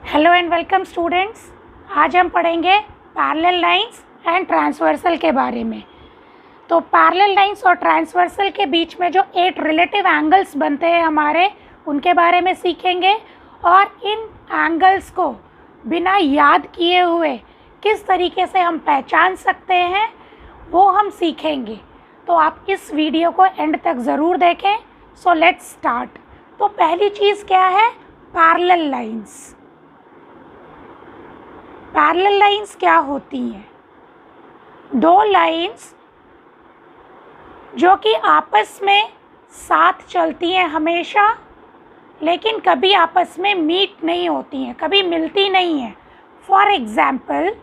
Hello and welcome students. आज हम पढ़ेंगे पैरेलल लाइंस एंड ट्रांसवर्सल के बारे में। तो पैरेलल लाइंस और ट्रांसवर्सल के बीच में जो 8 रिलेटिव एंगल्स बनते हैं हमारे, उनके बारे में सीखेंगे और इन एंगल्स को बिना याद किए हुए किस तरीके से हम पहचान सकते हैं वो हम सीखेंगे। तो आप इस वीडियो को एंड तक ज़रूर देखें। So let's start. तो पहली चीज़ क्या है? Parallel lines. पैरेलल लाइंस क्या होती हैं? दो लाइंस जो कि आपस में साथ चलती हैं हमेशा, लेकिन कभी आपस में मीट नहीं होती हैं, कभी मिलती नहीं हैं। फॉर एग्ज़ाम्पल,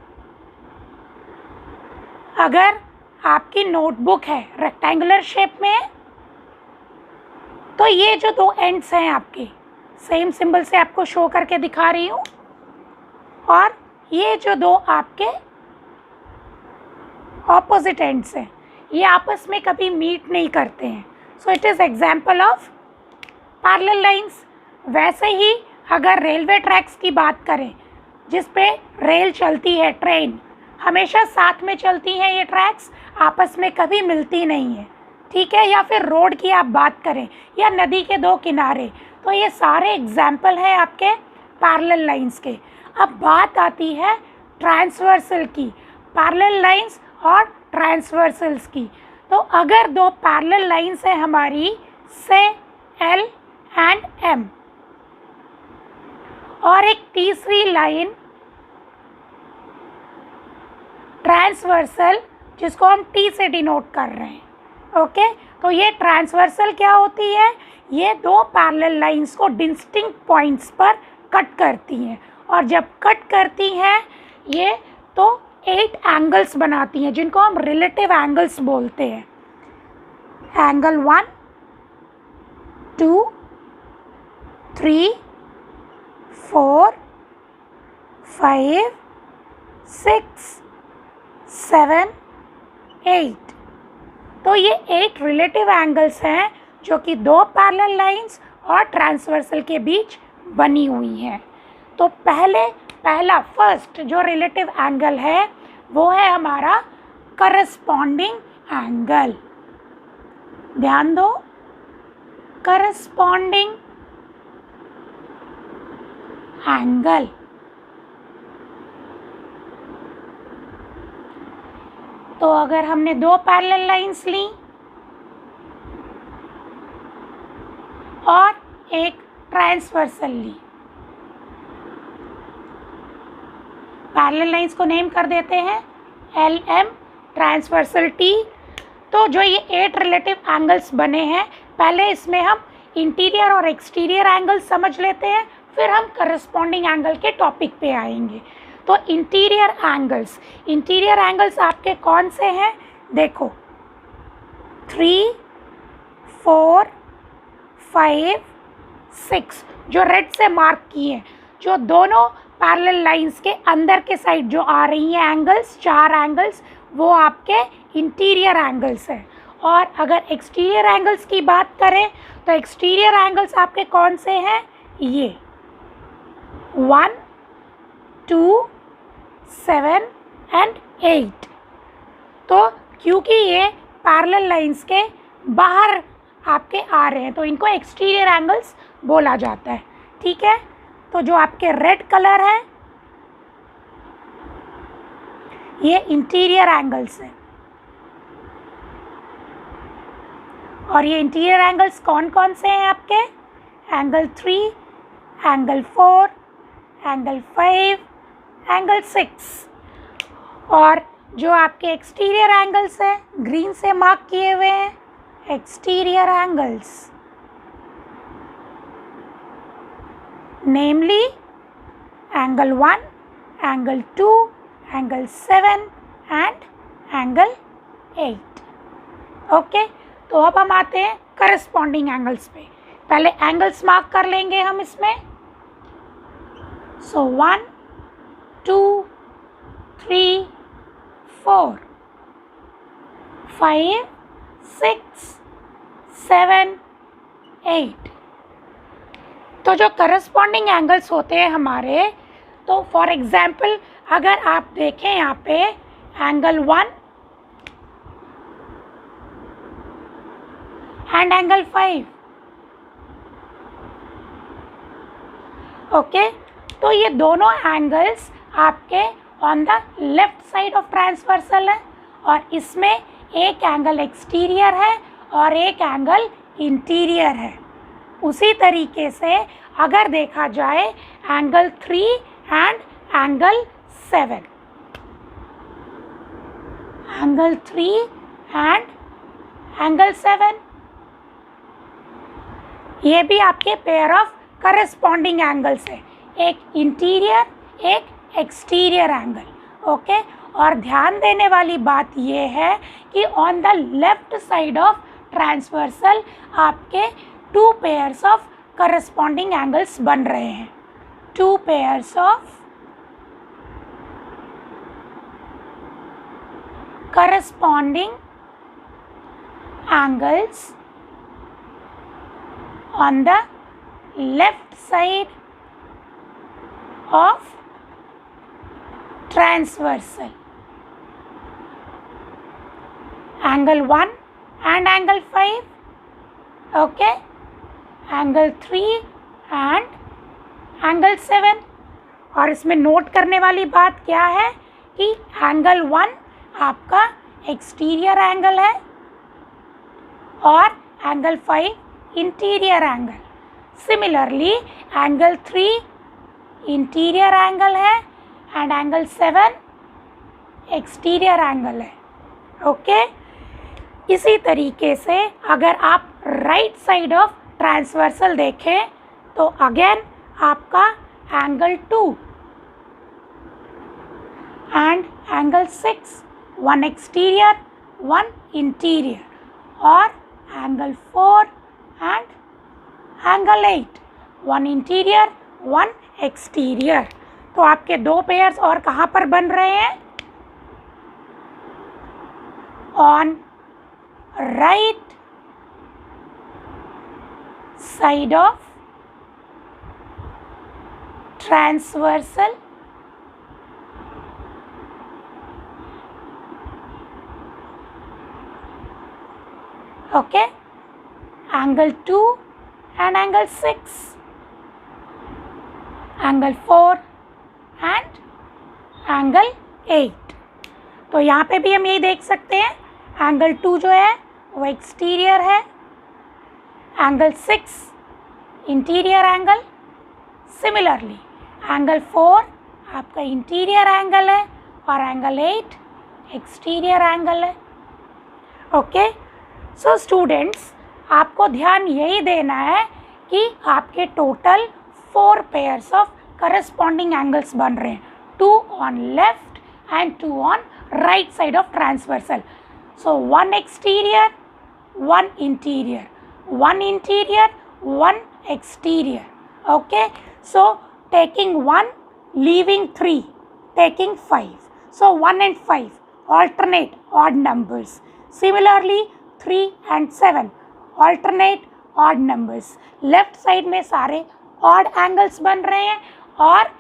अगर आपकी नोटबुक है, रेक्टेंगुलर शेप में है, तो ये जो दो एंड्स हैं आपके, सेम सिंबल से आपको शो करके दिखा रही हूँ, और ये जो दो आपके ऑपोजिट एंड्स हैं, ये आपस में कभी मीट नहीं करते हैं। So it is example of parallel lines. वैसे ही अगर रेलवे ट्रैक्स की बात करें, जिस पे रेल चलती है, ट्रेन हमेशा साथ में चलती हैं, ये ट्रैक्स आपस में कभी मिलती नहीं है, ठीक है। या फिर रोड की आप बात करें या नदी के दो किनारे, तो ये सारे एग्जाम्पल हैं आपके पैरेलल लाइंस के। अब बात आती है ट्रांसवर्सल की, पैरेलल लाइंस और ट्रांसवर्सल्स की। तो अगर दो पैरेलल लाइंस हैं हमारी, से L एंड M, और एक तीसरी लाइन ट्रांसवर्सल जिसको हम T से डिनोट कर रहे हैं, ओके। तो ये ट्रांसवर्सल क्या होती है? ये दो पैरेलल लाइंस को डिस्टिंक्ट पॉइंट्स पर कट करती हैं, और जब कट करती हैं ये तो 8 एंगल्स बनाती हैं, जिनको हम रिलेटिव एंगल्स बोलते हैं। एंगल 1, 2, 3, 4, 5, 6, 7, 8। तो ये 8 रिलेटिव एंगल्स हैं जो कि दो पैरेलल लाइंस और ट्रांसवर्सल के बीच बनी हुई हैं। तो पहला फर्स्ट जो रिलेटिव एंगल है वो है हमारा करस्पॉन्डिंग एंगल। ध्यान दो, करस्पॉन्डिंग एंगल। तो अगर हमने दो पैरेलल लाइंस ली और एक ट्रांसवर्सल ली, पैरेलल लाइंस को नेम कर देते हैं LM, ट्रांसवर्सल T। तो जो ये 8 रिलेटिव एंगल्स बने हैं, पहले इसमें हम इंटीरियर और एक्सटीरियर एंगल्स समझ लेते हैं, फिर हम करस्पॉन्डिंग एंगल के टॉपिक पे आएंगे। तो इंटीरियर एंगल्स आपके कौन से हैं? देखो, 3, 4, 5, 6 जो रेड से मार्क किए हैं, जो दोनों पैरेलल लाइंस के अंदर के साइड जो आ रही हैं एंगल्स, 4 एंगल्स, वो आपके इंटीरियर एंगल्स हैं। और अगर एक्सटीरियर एंगल्स की बात करें तो एक्सटीरियर एंगल्स आपके कौन से हैं? ये 1, 2, 7 एंड 8। तो क्योंकि ये पैरेलल लाइंस के बाहर आपके आ रहे हैं, तो इनको एक्सटीरियर एंगल्स बोला जाता है, ठीक है। तो जो आपके रेड कलर है ये इंटीरियर एंगल्स हैं, और ये इंटीरियर एंगल्स कौन कौन से हैं आपके? Angle 3, angle 4, angle 5, angle 6। और जो आपके एक्सटीरियर एंगल्स हैं, ग्रीन से मार्क किए हुए हैं, exterior angles, namely angle 1, angle 2, angle 7 and angle 8, okay. तो अब हम आते हैं करस्पॉन्डिंग एंगल्स पे। पहले एंगल्स मार्क कर लेंगे हम इसमें। सो 1, 2, 3, 4, 5, 6, 7, 8। तो जो करस्पॉन्डिंग एंगल्स होते हैं हमारे, तो फॉर एग्जाम्पल अगर आप देखें यहाँ पे एंगल 1 एंड एंगल 5, ओके, तो ये दोनों एंगल्स आपके on the left side of transversal है और इसमें एक एंगल एक्सटीरियर है और एक एंगल इंटीरियर है। उसी तरीके से अगर देखा जाए angle 3 and angle 7, angle 3 and angle 7, ये भी आपके पेयर ऑफ करस्पॉन्डिंग एंगल्स है, एक इंटीरियर एक एक्सटीरियर एंगल, ओके। और ध्यान देने वाली बात ये है कि on the left side of transversal आपके 2 पेयर्स ऑफ करस्पॉन्डिंग एंगल्स बन रहे हैं, 2 pairs of corresponding angles on the left side of transversal, angle 1 and angle 5, okay, angle 3 and angle 7। और इसमें नोट करने वाली बात क्या है कि एंगल 1 आपका एक्सटीरियर एंगल है और angle 5 interior angle. Similarly angle 3 interior angle है एंड एंगल 7 एक्सटीरियर एंगल है, ओके। इसी तरीके से अगर आप राइट साइड ऑफ ट्रांसवर्सल देखें तो अगेन आपका angle 2 and angle 6, 1 exterior 1 interior, और angle 4 and angle 8, 1 interior 1 exterior. तो आपके 2 पेयर्स और कहाँ पर बन रहे हैं? On right side of transversal okay, angle 2 and angle 6, angle 4 and angle 8। तो यहाँ पे भी हम यही देख सकते हैं, एंगल 2 जो है वो एक्सटीरियर है, angle 6 interior angle. Similarly angle 4 आपका इंटीरियर एंगल है और एंगल 8 एक्सटीरियर एंगल है, ओके। सो स्टूडेंट्स, आपको ध्यान यही देना है कि आपके total 4 pairs of corresponding angles बन रहे हैं, 2 on left and 2 on right side of transversal. So 1 exterior 1 interior, 1 interior 1 exterior, okay. So taking 1 leaving 3 taking 5, so 1 and 5 alternate odd numbers। Similarly 3 and 7 alternate odd numbers। Left side में सारे odd angles बन रहे हैं और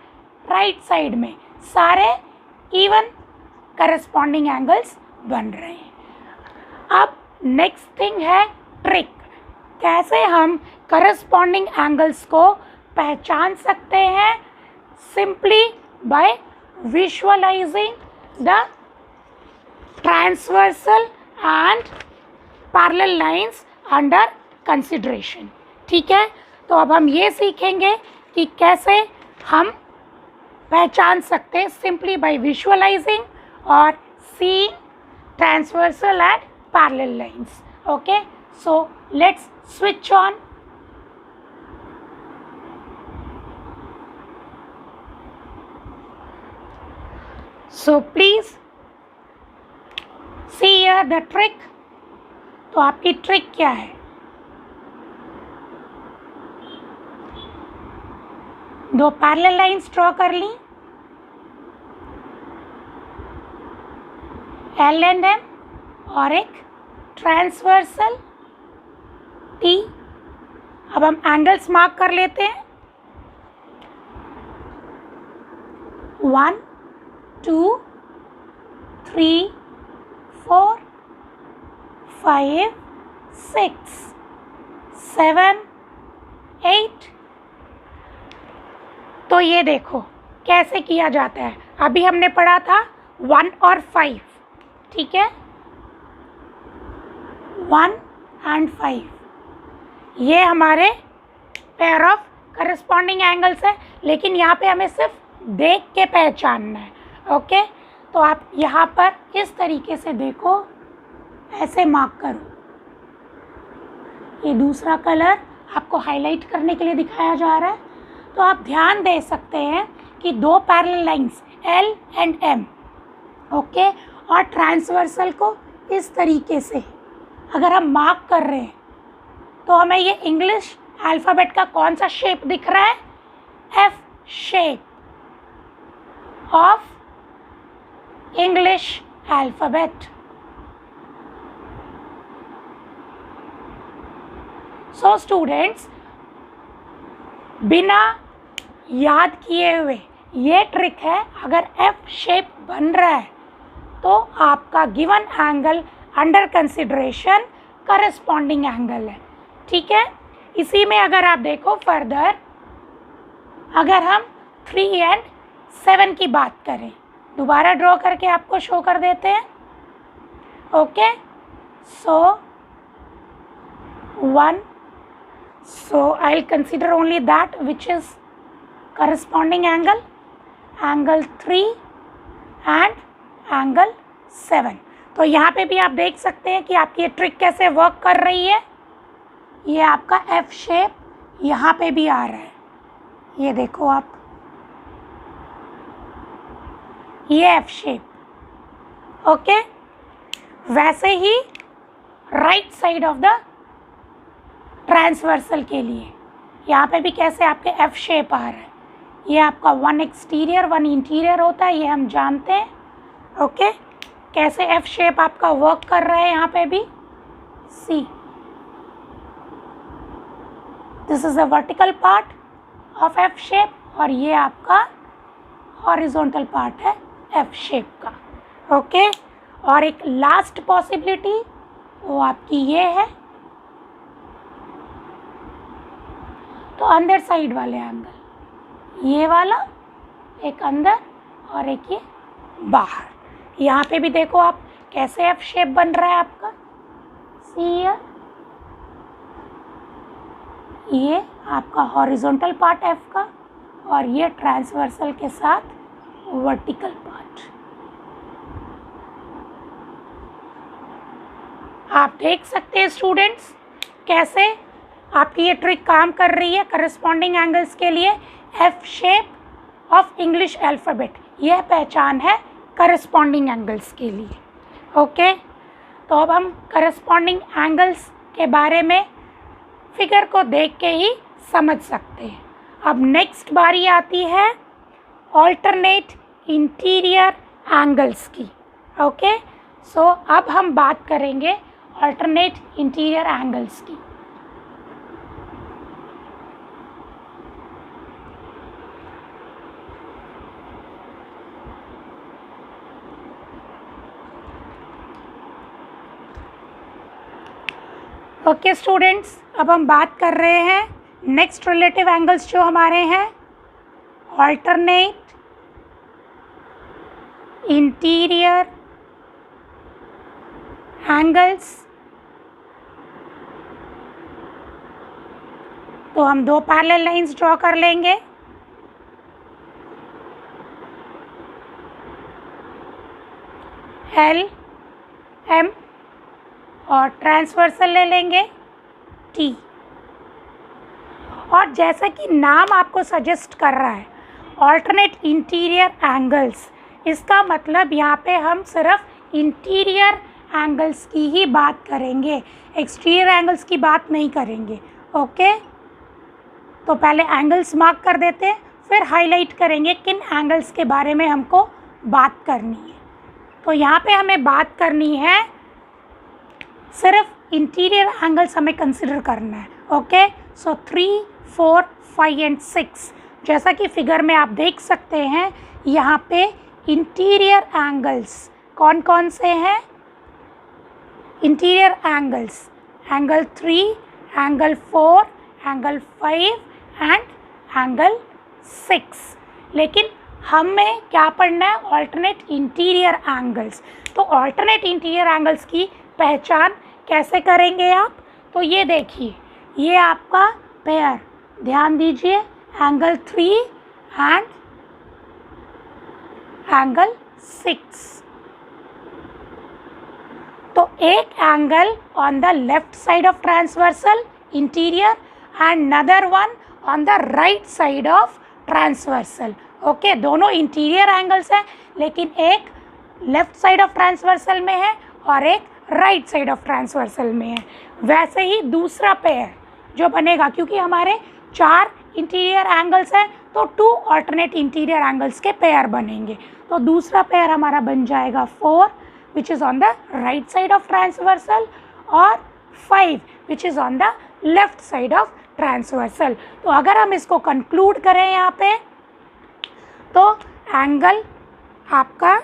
right side में सारे even corresponding angles बन रहे हैं। अब नेक्स्ट थिंग है ट्रिक, कैसे हम करस्पॉन्डिंग एंगल्स को पहचान सकते हैं? Simply by visualising the transversal and parallel lines under consideration. ठीक है, तो अब हम ये सीखेंगे कि कैसे हम पहचान सकते हैं सिंपली बाय विजुअलाइजिंग और seeing transversal and parallel lines. Okay, so let's switch on. So please see here the trick। तो आपकी ट्रिक क्या है? दो पैरेलल लाइंस ड्रॉ कर ली, एल एंड एम, और एक ट्रांसवर्सल टी। अब हम एंगल्स मार्क कर लेते हैं। 1 2 3 4 5 6 7 8। तो ये देखो कैसे किया जाता है। अभी हमने पढ़ा था 1 और 5, ठीक है, 1 and 5 ये हमारे पेयर ऑफ करस्पॉन्डिंग एंगल्स है, लेकिन यहाँ पे हमें सिर्फ देख के पहचानना है। ओके, तो आप यहाँ पर इस तरीके से देखो, ऐसे मार्क करो। ये दूसरा कलर आपको हाईलाइट करने के लिए दिखाया जा रहा है। तो आप ध्यान दे सकते हैं कि दो parallel lines L and M, okay, और ट्रांसवर्सल को इस तरीके से अगर हम मार्क कर रहे हैं तो हमें ये इंग्लिश अल्फ़ाबेट का कौन सा शेप दिख रहा है? F shape of English alphabet. So students, बिना याद किए हुए ये ट्रिक है, अगर F शेप बन रहा है तो आपका given angle under consideration corresponding angle है, ठीक है। इसी में अगर आप देखो फर्दर, अगर हम 3 and 7 की बात करें, दोबारा ड्रॉ करके आपको शो कर देते हैं। Okay, so 1, so I'll consider only that which is corresponding angle, angle 3 and angle 7। तो यहाँ पे भी आप देख सकते हैं कि आपकी ये ट्रिक कैसे वर्क कर रही है। ये आपका F शेप यहाँ पे भी आ रहा है, ये देखो आप, ये F शेप। ओके, वैसे ही right side of the transversal के लिए यहाँ पे भी कैसे आपके F शेप आ रहा है। ये आपका 1 एक्सटीरियर 1 इंटीरियर होता है, ये हम जानते हैं। ओके, कैसे F शेप आपका वर्क कर रहा है यहाँ पे भी। See, this is the vertical part of F shape और ये आपका हॉरिजॉन्टल पार्ट है F शेप का। ओके, और एक लास्ट पॉसिबिलिटी वो आपकी ये है, तो अंदर साइड वाले एंगल, ये वाला एक अंदर और एक ये बाहर। यहाँ पे भी देखो आप कैसे F शेप बन रहा है आपका। सी, ये आपका हॉरिजॉन्टल पार्ट F का और ये ट्रांसवर्सल के साथ वर्टिकल पार्ट। आप देख सकते हैं स्टूडेंट्स कैसे आपकी ये ट्रिक काम कर रही है करस्पॉन्डिंग एंगल्स के लिए। F shape of English alphabet, यह पहचान है करस्पॉन्डिंग एंगल्स के लिए। ओके, तो अब हम करस्पॉन्डिंग एंगल्स के बारे में फिगर को देख के ही समझ सकते हैं। अब नेक्स्ट बारी आती है ऑल्टरनेट इंटीरियर एंगल्स की। ओके, सो अब हम बात करेंगे ऑल्टरनेट इंटीरियर एंगल्स की। ओके स्टूडेंट्स, अब हम बात कर रहे हैं नेक्स्ट रिलेटिव एंगल्स जो हमारे हैं ऑल्टरनेट इंटीरियर एंगल्स। तो हम दो पैरेलल लाइंस ड्रॉ कर लेंगे। L M और ट्रांसवर्सल ले लेंगे T। और जैसा कि नाम आपको सजेस्ट कर रहा है ऑल्टरनेट इंटीरियर एंगल्स, इसका मतलब यहाँ पे हम सिर्फ इंटीरियर एंगल्स की ही बात करेंगे, एक्सटीरियर एंगल्स की बात नहीं करेंगे। ओके, तो पहले एंगल्स मार्क कर देते हैं, फिर हाईलाइट करेंगे किन एंगल्स के बारे में हमको बात करनी है। तो यहाँ पे हमें बात करनी है सिर्फ इंटीरियर एंगल्स हमें कंसिडर करना है। ओके, सो 3, 4, 5 एंड 6 जैसा कि फिगर में आप देख सकते हैं, यहाँ पे इंटीरियर एंगल्स कौन कौन से हैं? Interior angles, angle 3, angle 4, angle 5 and angle 6। लेकिन हमें क्या पढ़ना है? Alternate interior angles. तो ऑल्टरनेट इंटीरियर एंगल्स की पहचान कैसे करेंगे आप? तो ये देखिए, ये आपका पेयर, ध्यान दीजिए, एंगल 3 एंड एंगल 6। तो एक angle on the left side of transversal interior and another one on the right side of transversal. Okay, दोनों इंटीरियर एंगल्स हैं, लेकिन एक लेफ्ट साइड ऑफ ट्रांसवर्सल में है और एक राइट साइड ऑफ ट्रांसवर्सल में है। वैसे ही दूसरा पेयर जो बनेगा, क्योंकि हमारे 4 इंटीरियर एंगल्स हैं तो 2 ऑल्टरनेट इंटीरियर एंगल्स के पेयर बनेंगे। तो दूसरा पेयर हमारा बन जाएगा 4 which is on the right side of transversal और 5 which is on the left side of transversal. तो अगर हम इसको कंक्लूड करें यहाँ पे, तो एंगल आपका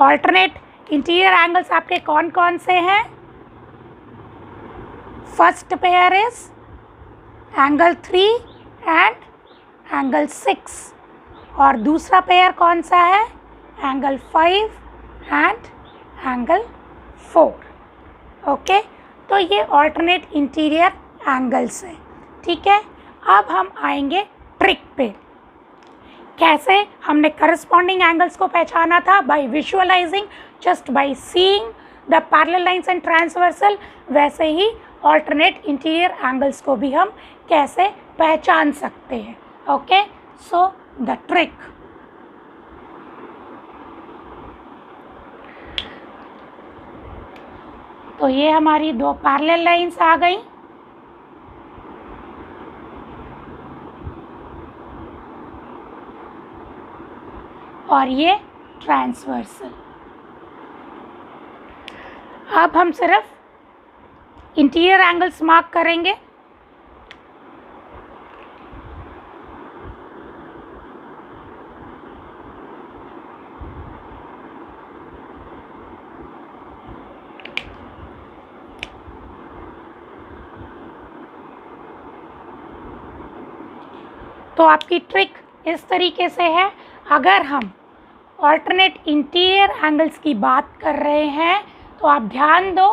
ऑल्टरनेट इंटीरियर एंगल्स आपके कौन कौन से हैं? First pair is angle 3 and angle 6 और दूसरा पेयर कौन सा है? Angle 5 and angle 4। ओके, तो ये ऑल्टरनेट इंटीरियर एंगल्स हैं। ठीक है, अब हम आएंगे ट्रिक पे। कैसे हमने करस्पॉन्डिंग एंगल्स को पहचाना था? By visualising, just by seeing the parallel lines and transversal. वैसे ही ऑल्टरनेट इंटीरियर एंगल्स को भी हम कैसे पहचान सकते हैं। ओके, सो द ट्रिक, तो ये हमारी 2 पैरेलल लाइंस आ गई और ये ट्रांसवर्सल। अब हम सिर्फ इंटीरियर एंगल्स मार्क करेंगे। तो आपकी ट्रिक इस तरीके से है, अगर हम ऑल्टरनेट इंटीरियर एंगल्स की बात कर रहे हैं तो आप ध्यान दो,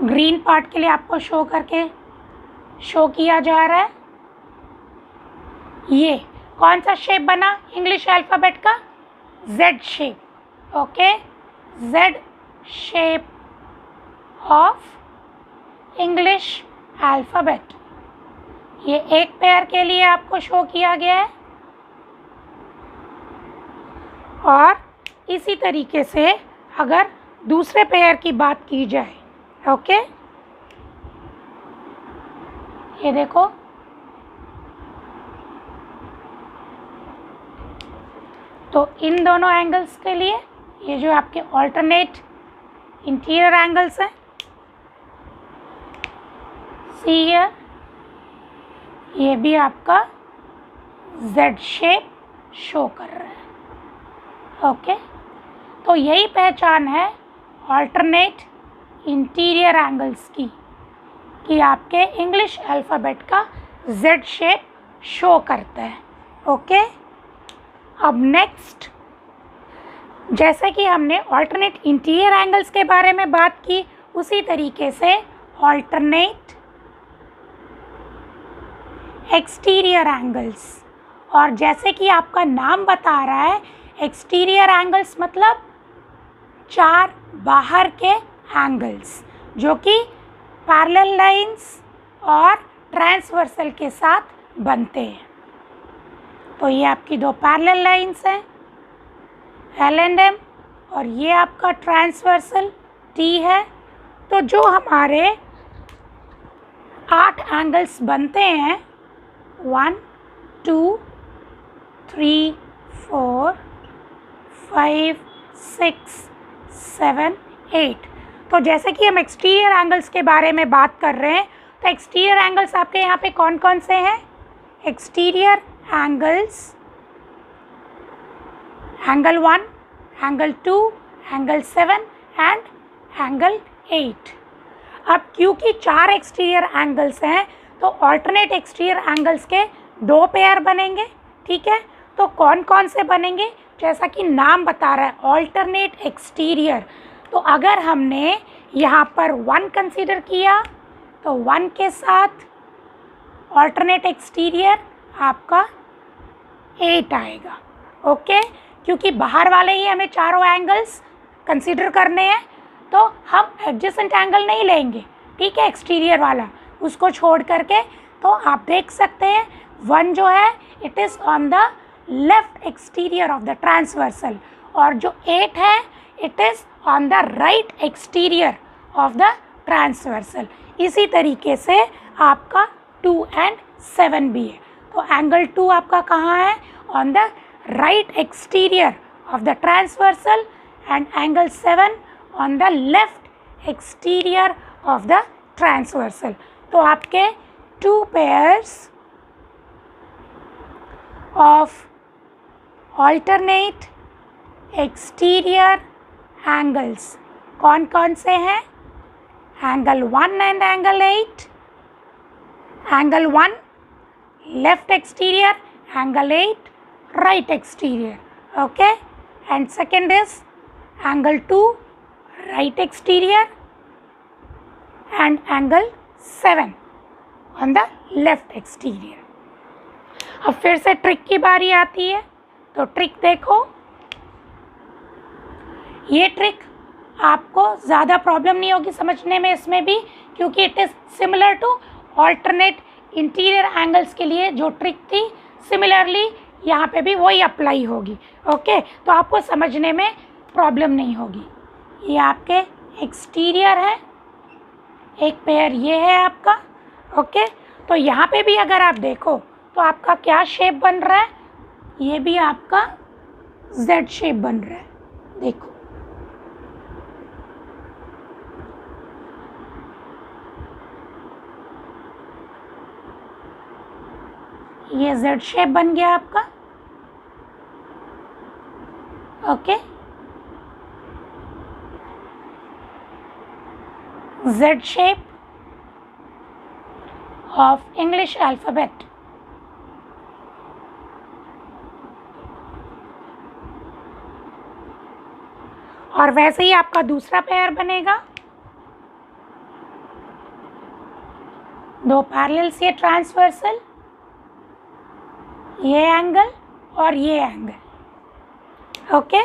ग्रीन पार्ट के लिए आपको शो किया जा रहा है। ये कौन सा शेप बना इंग्लिश अल्फ़ाबेट का? Z shape. Okay, Z shape of English alphabet. ये एक पेयर के लिए आपको शो किया गया है और इसी तरीके से अगर दूसरे पेयर की बात की जाए, ओके, ये देखो, तो इन दोनों एंगल्स के लिए ये जो आपके ऑल्टरनेट इंटीरियर एंगल्स हैं, सी हियर, ये भी आपका Z शेप शो कर रहा है। ओके, तो यही पहचान है ऑल्टरनेट इंटीरियर एंगल्स की, कि आपके इंग्लिश अल्फ़ाबेट का Z शेप शो करता है। ओके, अब नेक्स्ट, जैसे कि हमने ऑल्टरनेट इंटीरियर एंगल्स के बारे में बात की, उसी तरीके से ऑल्टरनेट एक्सटीरियर एंगल्स, और जैसे कि आपका नाम बता रहा है, एक्सटीरियर एंगल्स मतलब 4 बाहर के एंगल्स जो कि पैरेलल लाइंस और ट्रांसवर्सल के साथ बनते हैं। तो ये आपकी 2 पैरेलल लाइंस हैं, L एंड M, और ये आपका ट्रांसवर्सल T है। तो जो हमारे 8 एंगल्स बनते हैं, 1 2 3 4 5 6 7 8, तो तो जैसे कि हम एक्सटीरियर एंगल्स के बारे में बात कर रहे हैं, तो एक्सटीरियर एंगल्स आपके यहाँ पे कौन कौन से हैं? Exterior angles, angle 1, angle 2, angle 7 and angle 8। अब क्योंकि 4 एक्सटीरियर एंगल्स हैं तो ऑल्टरनेट एक्सटीरियर एंगल्स के 2 पेयर बनेंगे, ठीक है। तो कौन कौन से बनेंगे? जैसा कि नाम बता रहा है ऑल्टरनेट एक्सटीरियर, तो अगर हमने यहाँ पर 1 कंसीडर किया तो 1 के साथ ऑल्टरनेट एक्सटीरियर आपका 8 आएगा, ओके। क्योंकि बाहर वाले ही हमें चारों एंगल्स कंसीडर करने हैं, तो हम एडजेसेंट एंगल नहीं लेंगे, ठीक है, एक्सटीरियर वाला उसको छोड़ करके। तो आप देख सकते हैं 1 जो है it is on the left exterior of the transversal, और जो 8 है it is on the right exterior of the transversal. इसी तरीके से आपका 2 एंड 7 भी है। तो एंगल 2 आपका कहाँ है? On the right exterior of the transversal, and angle 7 on the left exterior of the transversal. तो आपके 2 pairs of alternate exterior angles कौन कौन से हैं? Angle 1 and angle 8। Angle 1 left exterior, angle 8 right exterior, okay, and second is angle 2 right exterior and angle 7 on the left exterior। अब फिर से trick की बारी आती है, तो ट्रिक देखो। ये ट्रिक आपको ज़्यादा प्रॉब्लम नहीं होगी समझने में इसमें भी, क्योंकि it is similar to alternate interior angles के लिए जो ट्रिक थी, सिमिलरली यहाँ पे भी वही अप्लाई होगी, ओके। तो आपको समझने में प्रॉब्लम नहीं होगी। ये आपके एक्सटीरियर है, एक पेयर ये है आपका, ओके। तो यहाँ पे भी अगर आप देखो तो आपका क्या शेप बन रहा है? ये भी आपका Z शेप बन रहा है, देखो। ये Z शेप बन गया आपका, okay. Z shape of English alphabet। और वैसे ही आपका दूसरा पेयर बनेगा, 2 पैरेलल्स, ये ट्रांसवर्सल, ये एंगल और ये एंगल, ओके।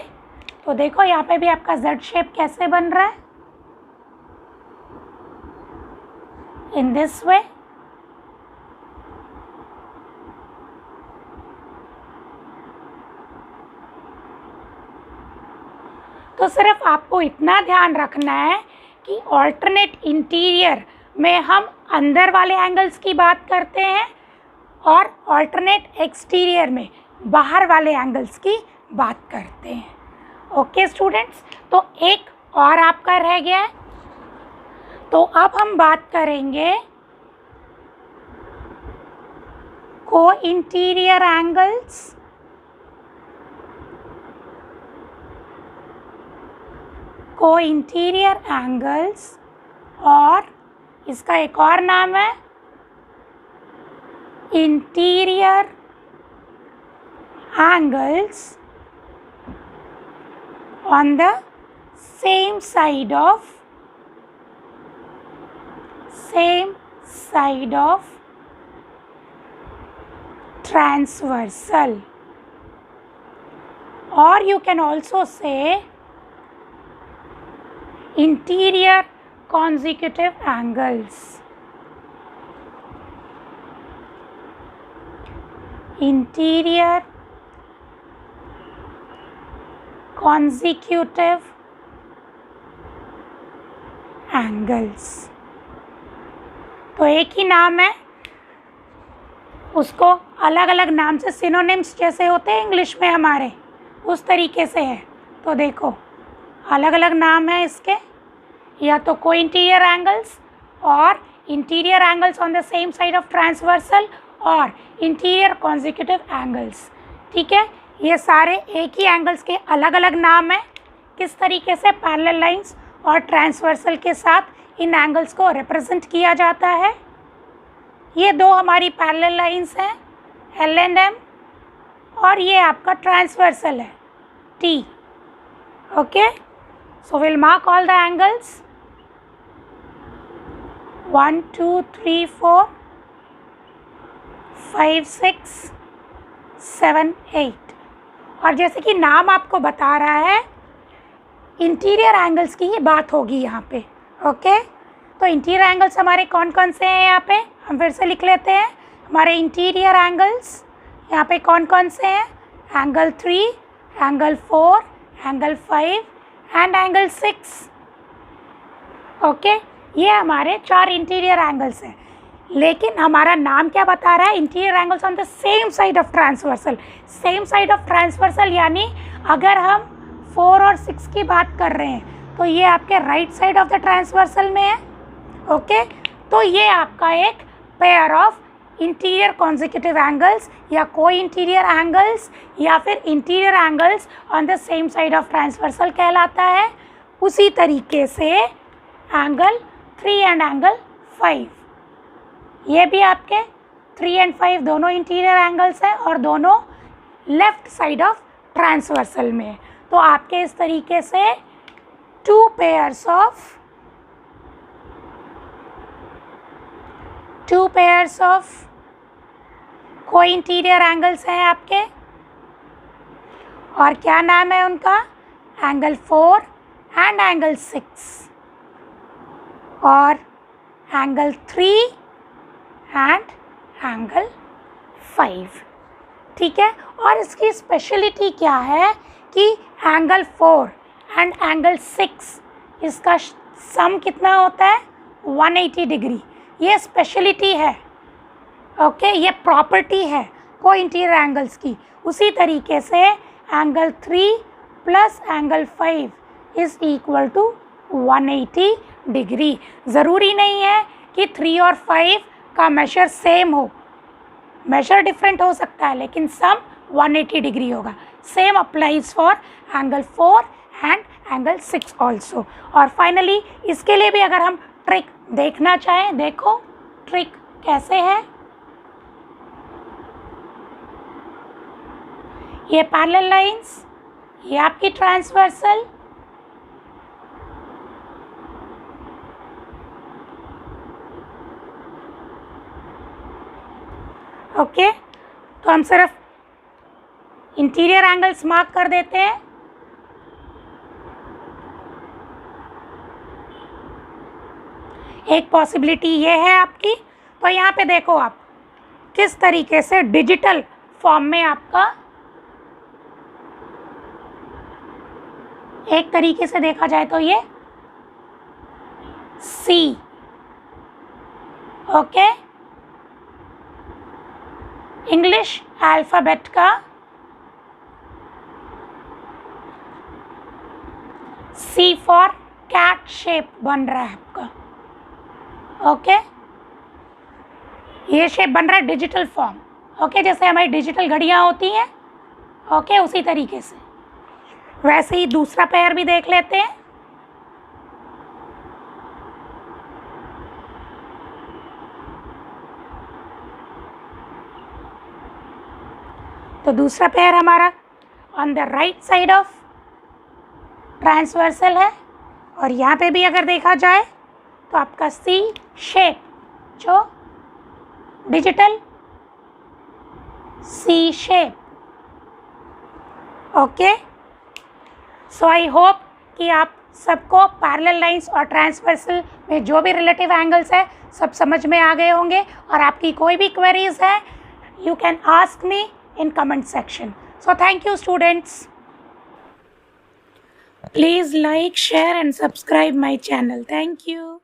तो देखो यहाँ पे भी आपका Z शेप कैसे बन रहा है, इन दिस वे। तो सिर्फ आपको इतना ध्यान रखना है कि ऑल्टरनेट इंटीरियर में हम अंदर वाले एंगल्स की बात करते हैं और ऑल्टरनेट एक्सटीरियर में बाहर वाले एंगल्स की बात करते हैं, ओके स्टूडेंट्स। तो एक और आपका रह गया है, तो अब हम बात करेंगे को इंटीरियर एंगल्स, को इंटीरियर एंगल्स, और इसका एक और नाम है interior angles on the same side of transversal, or you can also say interior consecutive angles, interior consecutive angles. तो एक ही नाम है, उसको अलग अलग नाम से सिनोनिम्स जैसे होते हैं इंग्लिश में हमारे, उस तरीके से है। तो देखो अलग अलग नाम है इसके, या तो को इंटीरियर एंगल्स और interior angles on the same side of transversal और इंटीरियर कॉन्जिक्यूटिव एंगल्स। ठीक है, ये सारे एक ही एंगल्स के अलग अलग नाम हैं। किस तरीके से पैरेलल लाइंस और ट्रांसवर्सल के साथ इन एंगल्स को रिप्रेजेंट किया जाता है। ये दो हमारी पैरेलल लाइंस हैं एल एंड एम, और ये आपका ट्रांसवर्सल है T. Okay, so will mark all the angles 1 2 3 4 5 6 7 8। और जैसे कि नाम आपको बता रहा है, इंटीरियर एंगल्स की ही बात होगी यहाँ पे। ओके, तो इंटीरियर एंगल्स हमारे कौन कौन से हैं यहाँ पे, हम फिर से लिख लेते हैं। हमारे इंटीरियर एंगल्स यहाँ पे कौन कौन से हैं, angle 3, angle 4, angle 5 and angle 6। Okay, ये हमारे 4 इंटीरियर एंगल्स हैं। लेकिन हमारा नाम क्या बता रहा है, interior angles on the same side of transversal. Same side of transversal यानी अगर हम 4 और 6 की बात कर रहे हैं तो ये आपके right side of the transversal में है। ओके, तो ये आपका एक pair of interior consecutive angles या को इंटीरियर एंगल्स या फिर interior angles on the same side of transversal कहलाता है। उसी तरीके से एंगल 3 एंड एंगल 5, ये भी आपके 3 एंड 5 दोनों इंटीरियर एंगल्स हैं और दोनों लेफ्ट साइड ऑफ ट्रांसवर्सल में। तो आपके इस तरीके से 2 पेयर्स ऑफ को इंटीरियर एंगल्स हैं आपके, और क्या नाम है उनका, एंगल 4 एंड एंगल 6 और एंगल 3 एंड एंगल 5। ठीक है, और इसकी स्पेशलिटी क्या है कि एंगल 4 एंड एंगल 6 इसका सम कितना होता है, 180 डिग्री। ये स्पेशलिटी है। ओके, ये प्रॉपर्टी है को इंटीरियर एंगल्स की। उसी तरीके से angle 3 plus angle 5 is equal to 180 degree. ज़रूरी नहीं है कि 3 और 5 का मेजर सेम हो, मेजर डिफरेंट हो सकता है, लेकिन सम 180 डिग्री होगा। Same applies for angle 4 and angle 6 also. और फाइनली इसके लिए भी अगर हम ट्रिक देखना चाहें, देखो ट्रिक कैसे है। ये पैरेलल लाइंस, ये आपकी ट्रांसवर्सल, ओके, तो हम सिर्फ इंटीरियर एंगल्स मार्क कर देते हैं। एक पॉसिबिलिटी ये है आपकी। तो यहाँ पे देखो आप किस तरीके से डिजिटल फॉर्म में आपका एक तरीके से देखा जाए तो ये C, ओके, इंग्लिश अल्फ़ाबेट का C फॉर कैट शेप बन रहा है आपका। ओके, ये शेप बन रहा है डिजिटल फॉर्म। ओके, जैसे हमारी डिजिटल घड़ियाँ होती हैं, ओके, उसी तरीके से। वैसे ही दूसरा पेयर भी देख लेते हैं। तो दूसरा पेयर हमारा on the right side of transversal है, और यहाँ पे भी अगर देखा जाए तो आपका सी शेप, जो digital C shape. Okay, so I hope कि आप सबको पैरेलल लाइंस और ट्रांसवर्सल में जो भी रिलेटिव एंगल्स है सब समझ में आ गए होंगे। और आपकी कोई भी क्वेरीज है, you can ask me in comment section. So thank you students. Please like, share and subscribe my channel. Thank you.